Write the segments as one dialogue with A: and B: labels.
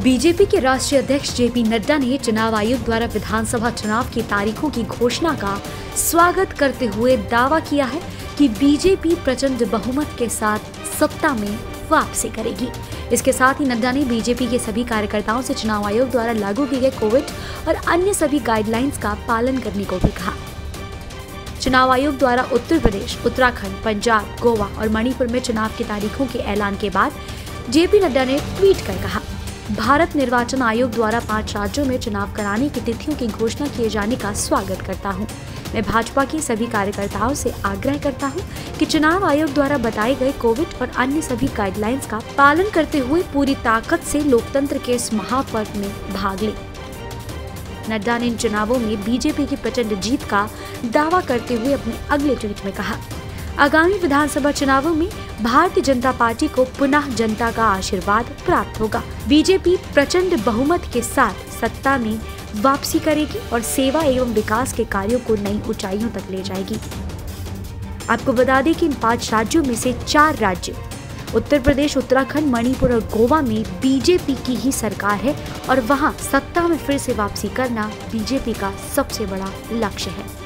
A: BJP के राष्ट्रीय अध्यक्ष जेपी नड्डा ने चुनाव आयोग द्वारा विधानसभा चुनाव की तारीखों की घोषणा का स्वागत करते हुए दावा किया है कि बीजेपी प्रचंड बहुमत के साथ सत्ता में वापसी करेगी। इसके साथ ही नड्डा ने बीजेपी के सभी कार्यकर्ताओं से चुनाव आयोग द्वारा लागू किए गए कोविड और अन्य सभी गाइडलाइंस का पालन करने को भी कहा। चुनाव आयोग द्वारा उत्तर प्रदेश, उत्तराखंड, पंजाब, गोवा और मणिपुर में चुनाव की तारीखों के ऐलान के बाद जेपी नड्डा ने ट्वीट कर कहा, भारत निर्वाचन आयोग द्वारा 5 राज्यों में चुनाव कराने की तिथियों की घोषणा किए जाने का स्वागत करता हूं। मैं भाजपा के सभी कार्यकर्ताओं से आग्रह करता हूं कि चुनाव आयोग द्वारा बताए गए कोविड और अन्य सभी गाइडलाइंस का पालन करते हुए पूरी ताकत से लोकतंत्र के इस महापर्व में भाग लें। नड्डा ने इन चुनावों में बीजेपी की प्रचंड जीत का दावा करते हुए अपने अगले ट्वीट में कहा, आगामी विधानसभा चुनावों में भारतीय जनता पार्टी को पुनः जनता का आशीर्वाद प्राप्त होगा। बीजेपी प्रचंड बहुमत के साथ सत्ता में वापसी करेगी और सेवा एवं विकास के कार्यों को नई ऊंचाइयों तक ले जाएगी। आपको बता दें कि इन 5 राज्यों में से 4 राज्य उत्तर प्रदेश, उत्तराखंड, मणिपुर और गोवा में बीजेपी की ही सरकार है और वहां सत्ता में फिर से वापसी करना बीजेपी का सबसे बड़ा लक्ष्य है।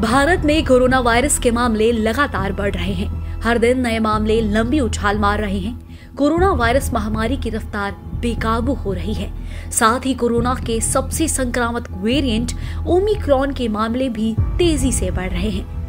A: भारत में कोरोना वायरस के मामले लगातार बढ़ रहे हैं। हर दिन नए मामले लंबी उछाल मार रहे हैं। कोरोना वायरस महामारी की रफ्तार बेकाबू हो रही है। साथ ही कोरोना के सबसे संक्रामक वेरिएंट ओमिक्रॉन के मामले भी तेजी से बढ़ रहे हैं।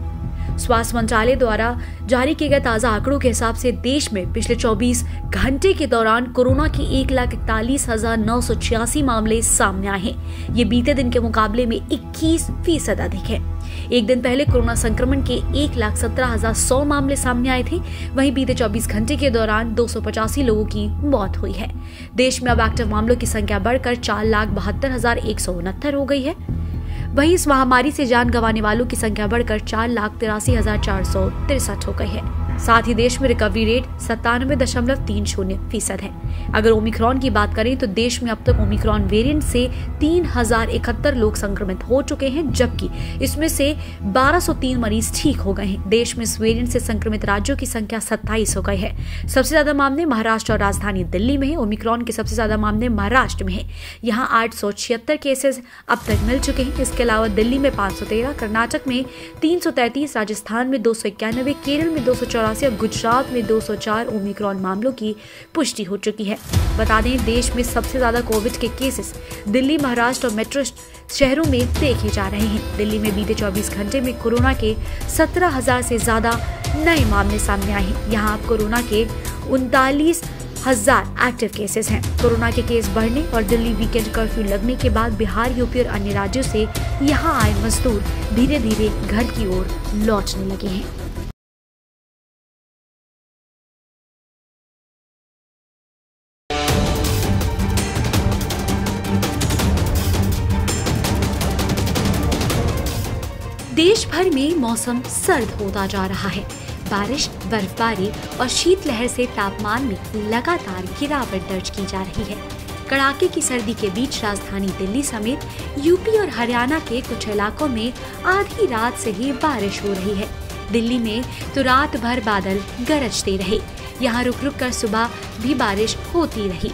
A: स्वास्थ्य मंत्रालय द्वारा जारी किए गए ताजा आंकड़ों के हिसाब से देश में पिछले 24 घंटे के दौरान कोरोना के 1,41,986 मामले सामने आए हैं। ये बीते दिन के मुकाबले में 21% अधिक है। एक दिन पहले कोरोना संक्रमण के 1,17,100 मामले सामने आए थे। वहीं बीते 24 घंटे के दौरान 285 लोगों की मौत हुई है। देश में अब एक्टिव मामलों की संख्या बढ़कर 4,72,169 हो गई है। वहीं इस महामारी से जान गंवाने वालों की संख्या बढ़कर 4,83,463 हो गई है। साथ ही देश में रिकवरी रेट 97.30% है। अगर ओमिक्रॉन की बात करें तो देश में अब तक ओमिक्रॉन वेरिएंट से 3,071 लोग संक्रमित हो चुके हैं, जबकि इसमें से 1,203 मरीज ठीक हो गए हैं। देश में इस वेरिएंट से संक्रमित राज्यों की संख्या 27 हो गई है। सबसे ज्यादा मामले महाराष्ट्र और राजधानी दिल्ली में है। ओमिक्रॉन के सबसे ज्यादा मामले महाराष्ट्र में है। यहाँ 876 केसेस अब तक मिल चुके हैं। इसके अलावा दिल्ली में 513, कर्नाटक में 333, राजस्थान में 291, केरल में 284 और गुजरात में 204 ओमिक्रॉन मामलों की पुष्टि हो चुकी है। बता दें, देश में सबसे ज्यादा कोविड के केसेस दिल्ली, महाराष्ट्र और मेट्रो शहरों में देखे जा रहे हैं। दिल्ली में बीते 24 घंटे में कोरोना के 17,000 से ज्यादा नए मामले सामने आए हैं। यहाँ कोरोना के 39,000 एक्टिव केसेस हैं। कोरोना के केस बढ़ने और दिल्ली वीकेंड कर्फ्यू लगने के बाद बिहार, यूपी और अन्य राज्यों से यहाँ आए मजदूर धीरे धीरे घर की ओर लौटने लगे हैं। देश भर में मौसम सर्द होता जा रहा है। बारिश, बर्फबारी और शीतलहर से तापमान में लगातार गिरावट दर्ज की जा रही है। कड़ाके की सर्दी के बीच राजधानी दिल्ली समेत यूपी और हरियाणा के कुछ इलाकों में आधी रात से ही बारिश हो रही है। दिल्ली में तो रात भर बादल गरजते रहे। यहाँ रुक रुक कर सुबह भी बारिश होती रही।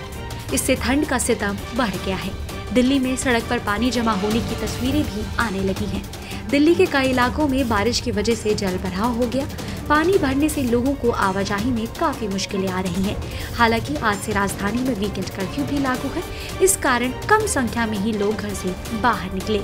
A: इससे ठंड का सितम बढ़ गया है। दिल्ली में सड़क पर पानी जमा होने की तस्वीरें भी आने लगी हैं। दिल्ली के कई इलाकों में बारिश की वजह से जल भराव हो गया। पानी भरने से लोगों को आवाजाही में काफी मुश्किलें आ रही हैं। हालांकि आज से राजधानी में वीकेंड कर्फ्यू भी लागू है। इस कारण कम संख्या में ही लोग घर से बाहर निकले।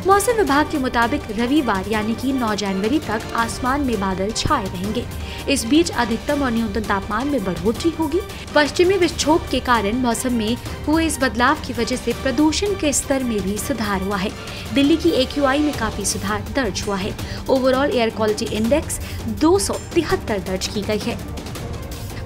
A: मौसम विभाग के मुताबिक रविवार यानी कि 9 जनवरी तक आसमान में बादल छाए रहेंगे। इस बीच अधिकतम और न्यूनतम तापमान में बढ़ोतरी होगी। पश्चिमी विक्षोभ के कारण मौसम में हुए इस बदलाव की वजह से प्रदूषण के स्तर में भी सुधार हुआ है। दिल्ली की AQI में काफी सुधार दर्ज हुआ है। ओवरऑल एयर क्वालिटी इंडेक्स 273 दर्ज की गई है।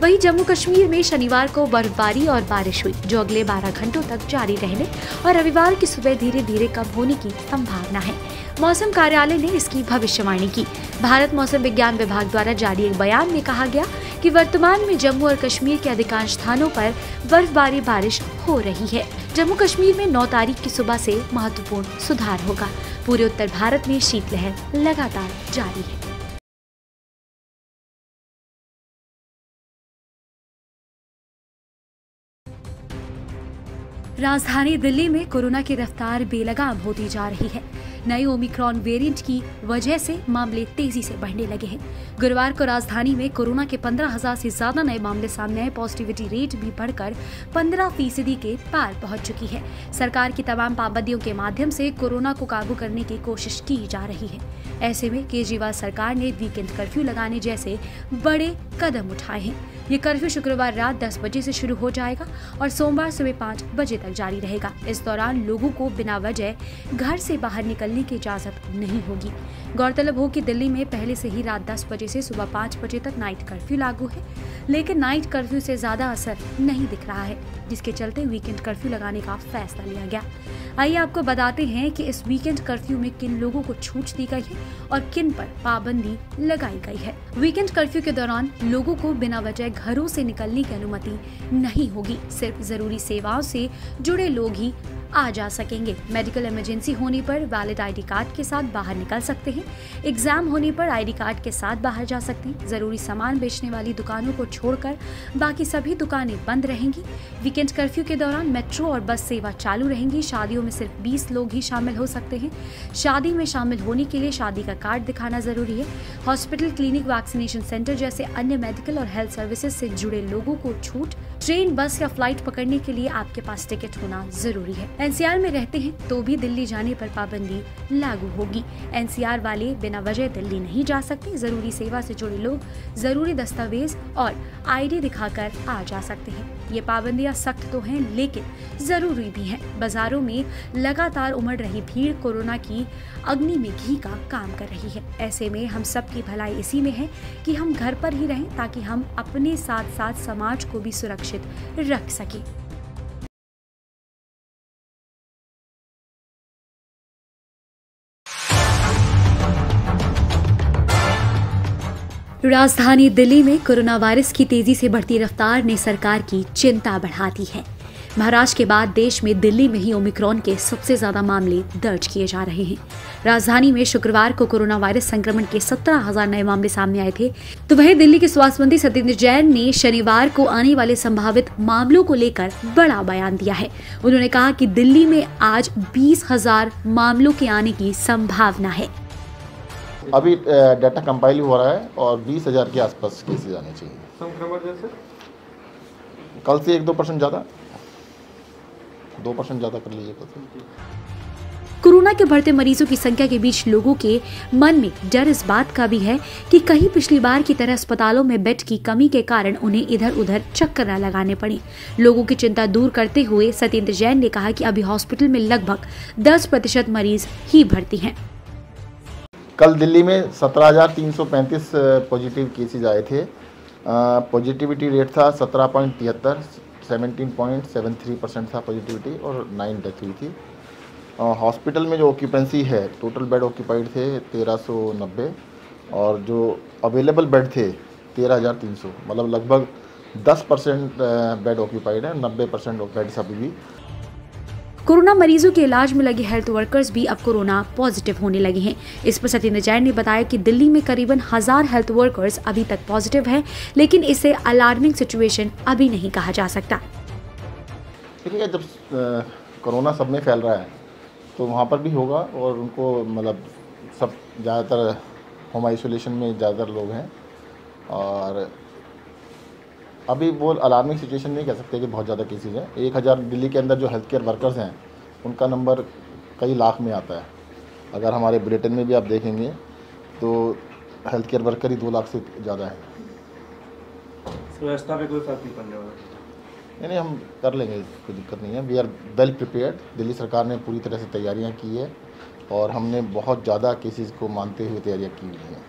A: वहीं जम्मू कश्मीर में शनिवार को बर्फबारी और बारिश हुई, जो अगले 12 घंटों तक जारी रहने और रविवार की सुबह धीरे धीरे कम होने की संभावना है। मौसम कार्यालय ने इसकी भविष्यवाणी की। भारत मौसम विज्ञान विभाग द्वारा जारी एक बयान में कहा गया कि वर्तमान में जम्मू और कश्मीर के अधिकांश स्थानों पर बर्फबारी बारिश हो रही है। जम्मू कश्मीर में 9 तारीख की सुबह से महत्वपूर्ण सुधार होगा। पूरे उत्तर भारत में शीतलहर लगातार जारी है। राजधानी दिल्ली में कोरोना की रफ्तार बेलगाम होती जा रही है। नए ओमिक्रॉन वेरिएंट की वजह से मामले तेजी से बढ़ने लगे हैं। गुरुवार को राजधानी में कोरोना के 15,000 से ज्यादा नए मामले सामने आए। पॉजिटिविटी रेट भी बढ़कर 15% के पार पहुंच चुकी है। सरकार की तमाम पाबंदियों के माध्यम से कोरोना को काबू करने की कोशिश की जा रही है। ऐसे में केजरीवाल सरकार ने वीकेंड कर्फ्यू लगाने जैसे बड़े कदम उठाए हैं। ये कर्फ्यू शुक्रवार रात 10 बजे से शुरू हो जाएगा और सोमवार सुबह 5 बजे तक जारी रहेगा। इस दौरान लोगों को बिना वजह घर से बाहर निकलने की इजाजत नहीं होगी। गौरतलब हो कि दिल्ली में पहले से ही रात 10 बजे से सुबह 5 बजे तक नाइट कर्फ्यू लागू है, लेकिन नाइट कर्फ्यू से ज्यादा असर नहीं दिख रहा है, जिसके चलते वीकेंड कर्फ्यू लगाने का फैसला लिया गया। आइए आपको बताते हैं कि इस वीकेंड कर्फ्यू में किन लोगों को छूट दी गई है और किन पर पाबंदी लगाई गई है। वीकेंड कर्फ्यू के दौरान लोगों को बिना वजह घरों से निकलने की अनुमति नहीं होगी। सिर्फ जरूरी सेवाओं से जुड़े लोग ही आ जा सकेंगे। मेडिकल इमरजेंसी होने पर वैलिड आईडी कार्ड के साथ बाहर निकल सकते हैं। एग्जाम होने पर आईडी कार्ड के साथ बाहर जा सकते हैं। जरूरी सामान बेचने वाली दुकानों को छोड़कर बाकी सभी दुकानें बंद रहेंगी। वीकेंड कर्फ्यू के दौरान मेट्रो और बस सेवा चालू रहेंगी। शादियों में सिर्फ 20 लोग ही शामिल हो सकते हैं। शादी में शामिल होने के लिए शादी का कार्ड दिखाना जरूरी है। हॉस्पिटल, क्लिनिक, वैक्सीनेशन सेंटर जैसे अन्य मेडिकल और हेल्थ सर्विसेज से जुड़े लोगों को छूट। ट्रेन, बस या फ्लाइट पकड़ने के लिए आपके पास टिकट होना जरूरी है। एनसीआर में रहते हैं तो भी दिल्ली जाने पर पाबंदी लागू होगी। एनसीआर वाले बिना वजह दिल्ली नहीं जा सकते। जरूरी सेवा से जुड़े लोग जरूरी दस्तावेज और आईडी दिखाकर आ जा सकते हैं। ये पाबंदियां सख्त तो हैं, लेकिन जरूरी भी हैं। बाजारों में लगातार उमड़ रही भीड़ कोरोना की अग्नि में घी का काम कर रही है। ऐसे में हम सबकी भलाई इसी में है कि हम घर पर ही रहें, ताकि हम अपने साथ साथ समाज को भी सुरक्षित रख सकें। राजधानी दिल्ली में कोरोना वायरस की तेजी से बढ़ती रफ्तार ने सरकार की चिंता बढ़ा दी है। महाराष्ट्र के बाद देश में दिल्ली में ही ओमिक्रॉन के सबसे ज्यादा मामले दर्ज किए जा रहे हैं। राजधानी में शुक्रवार को कोरोना वायरस संक्रमण के 17,000 नए मामले सामने आए थे, तो वहीं दिल्ली के स्वास्थ्य मंत्री सत्येंद्र जैन ने शनिवार को आने वाले संभावित मामलों को लेकर बड़ा बयान दिया है। उन्होंने कहा कि दिल्ली में आज 20,000 मामलों के आने की संभावना है।
B: अभी डाटा कंपाइल हो रहा है और 20,000 के आसपास केसेज आने चाहिए।
C: संक्रमण जैसे
B: कल से 1-2% ज़्यादा, 2% ज़्यादा कर लीजिए कल से।
A: कोरोना के बढ़ते मरीजों की संख्या के बीच लोगों के मन में डर इस बात का भी है कि कहीं पिछली बार की तरह अस्पतालों में बेड की कमी के कारण उन्हें इधर उधर चक्कर न लगाने पड़े। लोगों की चिंता दूर करते हुए सत्येंद्र जैन ने कहा कि अभी हॉस्पिटल में लगभग 10% मरीज ही भर्ती हैं।
B: कल दिल्ली में 17,335 पॉजिटिव केसेज आए थे। पॉजिटिविटी रेट था 17.73, 17.73% था पॉजिटिविटी और 9 डेथ हुई थी। हॉस्पिटल में जो ऑक्यूपेंसी है, टोटल बेड ऑक्यूपाइड थे 1390 और जो अवेलेबल बेड थे 13,300, मतलब लगभग 10% बेड ऑक्यूपाइड है। 90% बेड्स अभी भी।
A: कोरोना मरीजों के इलाज में लगे हेल्थ वर्कर्स भी अब कोरोना पॉजिटिव होने लगे हैं। इस पर सत्येंद्र जैन ने बताया कि दिल्ली में करीबन 1000 हेल्थ वर्कर्स अभी तक पॉजिटिव हैं, लेकिन इसे अलार्मिंग सिचुएशन अभी नहीं कहा जा सकता।
B: देखिए, जब कोरोना सब में फैल रहा है तो वहाँ पर भी होगा और उनको मतलब सब ज़्यादातर होम आइसोलेशन में ज़्यादातर लोग हैं और अभी वो अलार्मिंग सिचुएशन नहीं कह सकते कि बहुत ज़्यादा केसेज हैं। 1000 दिल्ली के अंदर जो हेल्थ केयर वर्कर्स हैं उनका नंबर कई लाख में आता है। अगर हमारे बुलेटिन में भी आप देखेंगे तो हेल्थ केयर वर्कर ही 2 लाख से ज़्यादा है।
C: व्यवस्था पे कोई फर्क नहीं पड़ने वाला?
B: नहीं, हम कर लेंगे, कोई दिक्कत नहीं है। We are well prepared. Delhi सरकार ने पूरी तरह से तैयारियाँ की है और हमने बहुत ज़्यादा केसेस को मानते हुए तैयारियाँ की हुई हैं।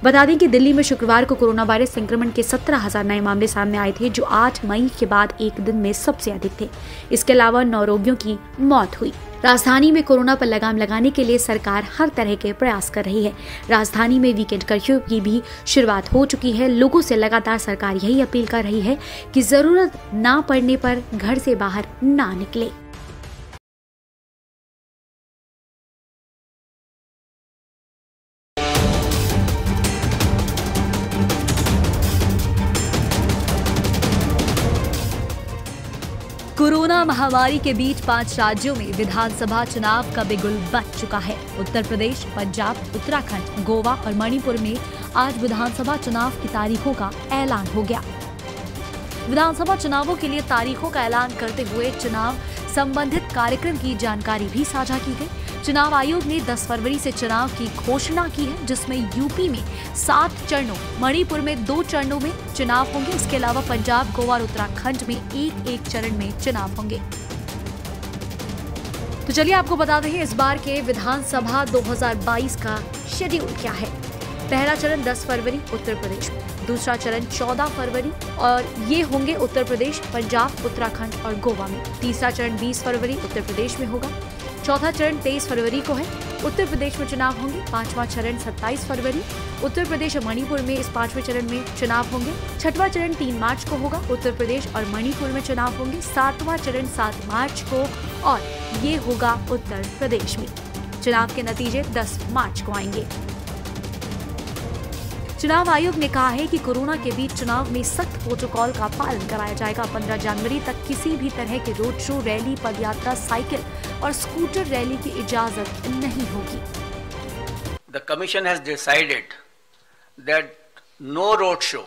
A: बता दें कि दिल्ली में शुक्रवार को कोरोना वायरस संक्रमण के 17,000 नए मामले सामने आए थे, जो 8 मई के बाद एक दिन में सबसे अधिक थे। इसके अलावा 9 रोगियों की मौत हुई। राजधानी में कोरोना पर लगाम लगाने के लिए सरकार हर तरह के प्रयास कर रही है। राजधानी में वीकेंड कर्फ्यू की भी शुरुआत हो चुकी है। लोगों से लगातार सरकार यही अपील कर रही है कि जरूरत ना पड़ने पर घर से बाहर ना निकले। कोरोना महामारी के बीच 5 राज्यों में विधानसभा चुनाव का बिगुल बज चुका है। उत्तर प्रदेश, पंजाब, उत्तराखंड, गोवा और मणिपुर में आज विधानसभा चुनाव की तारीखों का ऐलान हो गया। विधानसभा चुनावों के लिए तारीखों का ऐलान करते हुए चुनाव संबंधित कार्यक्रम की जानकारी भी साझा की गई। चुनाव आयोग ने 10 फरवरी से चुनाव की घोषणा की है, जिसमें यूपी में 7 चरणों, मणिपुर में 2 चरणों में चुनाव होंगे। इसके अलावा पंजाब, गोवा और उत्तराखंड में एक चरण में चुनाव होंगे। तो चलिए आपको बताते हैं इस बार के विधानसभा 2022 का शेड्यूल क्या है। पहला चरण 10 फरवरी उत्तर प्रदेश में, दूसरा चरण 14 फरवरी और ये होंगे उत्तर प्रदेश, पंजाब, उत्तराखंड और गोवा में। तीसरा चरण 20 फरवरी उत्तर प्रदेश में होगा। चौथा चरण 23 फरवरी को है, उत्तर प्रदेश में चुनाव होंगे। पांचवा चरण 27 फरवरी उत्तर प्रदेश और मणिपुर में इस 5वें चरण में चुनाव होंगे। छठवां चरण 3 मार्च को होगा, उत्तर प्रदेश और मणिपुर में चुनाव होंगे। 7वां चरण 7 मार्च को और ये होगा उत्तर प्रदेश में। चुनाव के नतीजे 10 मार्च को आएंगे। चुनाव आयोग ने कहा है कि कोरोना के बीच चुनाव में सख्त प्रोटोकॉल का पालन कराया जाएगा। 15 जनवरी तक किसी भी तरह के रोड शो, रैली, पदयात्रा, साइकिल और स्कूटर रैली की इजाजत नहीं होगी।
D: The Commission has decided that no road show,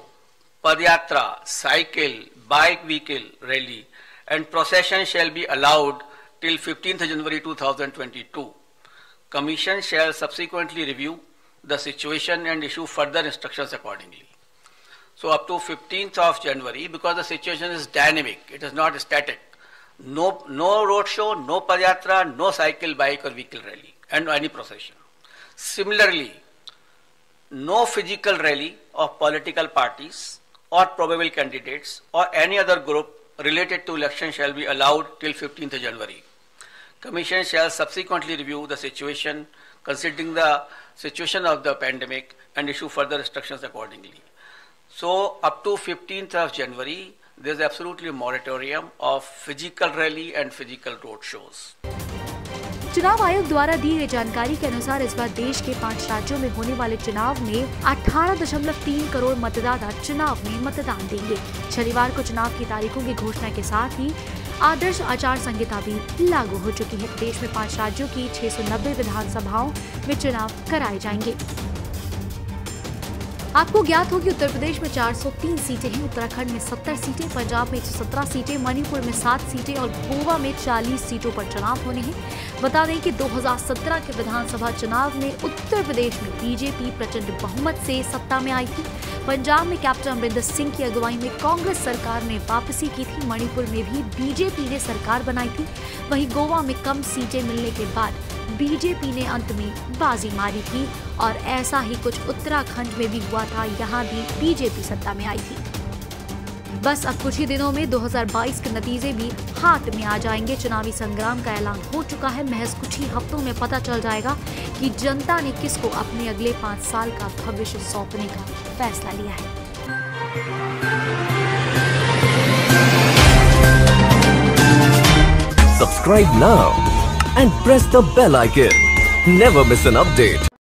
D: padayatra, cycle, bike vehicle rally and procession shall be allowed till 15th January 2022. Commission shall subsequently review the situation and issue further instructions accordingly. So up to 15th of January, because the situation is dynamic, it is not static. No road show, no padayatra, no cycle, bike or vehicle rally and any procession. Similarly, no physical rally of political parties or probable candidates or any other group related to election shall be allowed till 15th January. Commission shall subsequently review the situation considering the situation of the pandemic and issue further instructions accordingly. So up to 15th of January, there is absolutely a moratorium of physical rally and physical road shows.
A: चुनाव आयोग द्वारा दी गई जानकारी के अनुसार इस बार देश के 5 राज्यों में होने वाले चुनाव में 18.3 करोड़ मतदाता चुनाव में मतदान देंगे। शनिवार को चुनाव की तारीखों की घोषणा के साथ ही आदर्श आचार संहिता भी लागू हो चुकी है। देश में 5 राज्यों की 690 विधानसभाओं में चुनाव कराए जाएंगे। आपको ज्ञात हो कि उत्तर प्रदेश में 403 सीटें हैं, उत्तराखंड में 70 सीटें, पंजाब में 117 सीटें, मणिपुर में 7 सीटें और गोवा में 40 सीटों पर चुनाव होने हैं। बता दें कि 2017 के विधानसभा चुनाव में उत्तर प्रदेश में बीजेपी प्रचंड बहुमत से सत्ता में आई थी। पंजाब में कैप्टन अमरिंदर सिंह की अगुवाई में कांग्रेस सरकार ने वापसी की थी। मणिपुर में भी बीजेपी ने सरकार बनाई थी। वहीं गोवा में कम सीटें मिलने के बाद बीजेपी ने अंत में बाजी मारी थी और ऐसा ही कुछ उत्तराखंड में भी हुआ था, यहाँ भी बीजेपी सत्ता में आई थी। बस अब कुछ ही दिनों में 2022 के नतीजे भी हाथ में आ जाएंगे। चुनावी संग्राम का ऐलान हो चुका है। महज कुछ ही हफ्तों में पता चल जाएगा कि जनता ने किसको अपने अगले 5 साल का भविष्य सौंपने का फैसला लिया है।
E: Subscribe now and press the bell icon. Never miss an update.